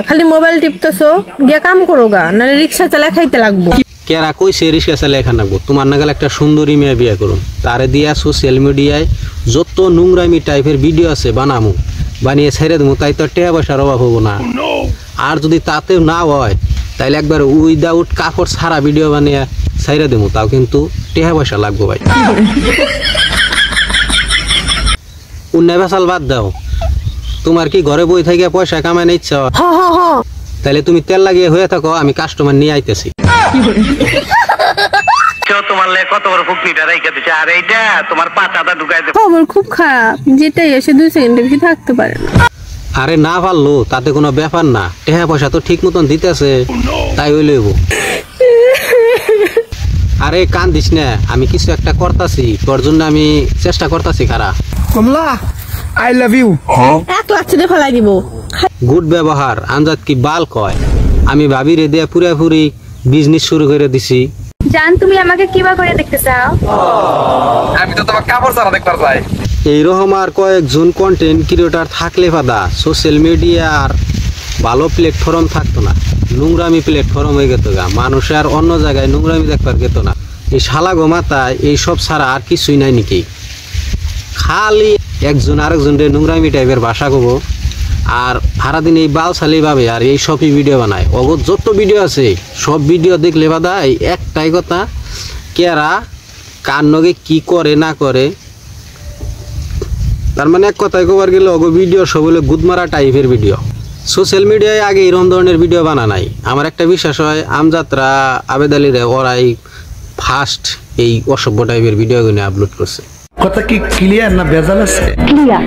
খালি মোবাইল টিপতেছো, গিয়া কাম করো গা, নাহলে রিক্সা চালা খাইতে লাগবো। কেরা কইছে রিক্সা চালা এখানে লাগবো? তোমার নাগাল একটা সুন্দরী মেয়ে বিয়ে করুন, তারে দিয়া সোশ্যাল মিডিয়ায় যত নোংরামি টাইপের ভিডিও আছে বানামু, বানিয়ে ছেড়ে দেবো, তাই তো টাকা পয়সার অভাব হবো না। আর যদি তাতেও না হয় তাইলে একবার উইদাউট কাপড় ছাড়া ভিডিও বানিয়ে ছেড়ে দেবো, তাও কিন্তু টাকা পয়সা লাগবো ভাই। উন্নয় বেসাল বাদ দাও, তোমার কি ঘরে বই থেকে পয়সা কামাই ইচ্ছা? তাহলে তুমি তেল লাগিয়ে হয়ে থাকো, আমি কাস্টমার নিয়ে আইতেছি। খবর খুব খারাপ, যেটাই এসে 2 সেকেন্ডের বেশি থাকতে পারে না। আরে না পারলো তাতে কোনো ব্যাপার না, টাকা পয়সা তো ঠিক মতন দিতেছে, তাই ওই লইব। আরে কান্দিস না, আমি কিছু একটা করতাছি, তোর জন্য আমি চেষ্টা করতাছি। খারা কমলা, আই লাভ ইউ। এক লাখ ছেড়ে ফেলাই দিব। গুড ব্যবহার আঞ্জাদ কি বাল কয়। আমি ভাবি রে দিয়া পুরাপুরি বিজনেস শুরু করে দিছি। জান, তুমি আমাকে কিবা করে দেখতে চাও? আমি তো তোমার কাপড় ছাড়া দেখতে চাই। এইরকম আর কয়েকজন কন্টেন্ট ক্রিয়েটর থাকলে পাদা সোশ্যাল মিডিয়ার ভালো প্ল্যাটফর্ম থাকতো না, নোংরামি প্ল্যাটফর্ম হয়ে গেত গা। মানুষ আর অন্য জায়গায় নোংরামি দেখবার গেত না। এই শালা গো মাথায় এইসব ছাড়া আর কিছুই নাই নাকি? খালি একজন আরেকজনের নোংরামি টাইপের ভাষা কব, আর সারাদিন এই বাল ছালি ভাবে আর এই সবই ভিডিও বানায়। অগত যত ভিডিও আছে সব ভিডিও দেখলে বাদা এই একটাই কথা, কেরা কার নগে কি করে না করে। তার মানে এক কথায় কবার গেলে অগো ভিডিও সব হলো গুদমারা টাইপের ভিডিও। সোশ্যাল মিডিয়ায় আগে এরকম ধরনের ভিডিও বানা নাই। আমার একটা বিশ্বাস হয় আমজাদরা আবেদ আলীরা ওরাই ফার্স্ট এই অসভ্য টাইপের ভিডিওগুলো আপলোড করছে। কথা কি ক্লিয়ার না ভেজাল আছে? ক্লিয়ার।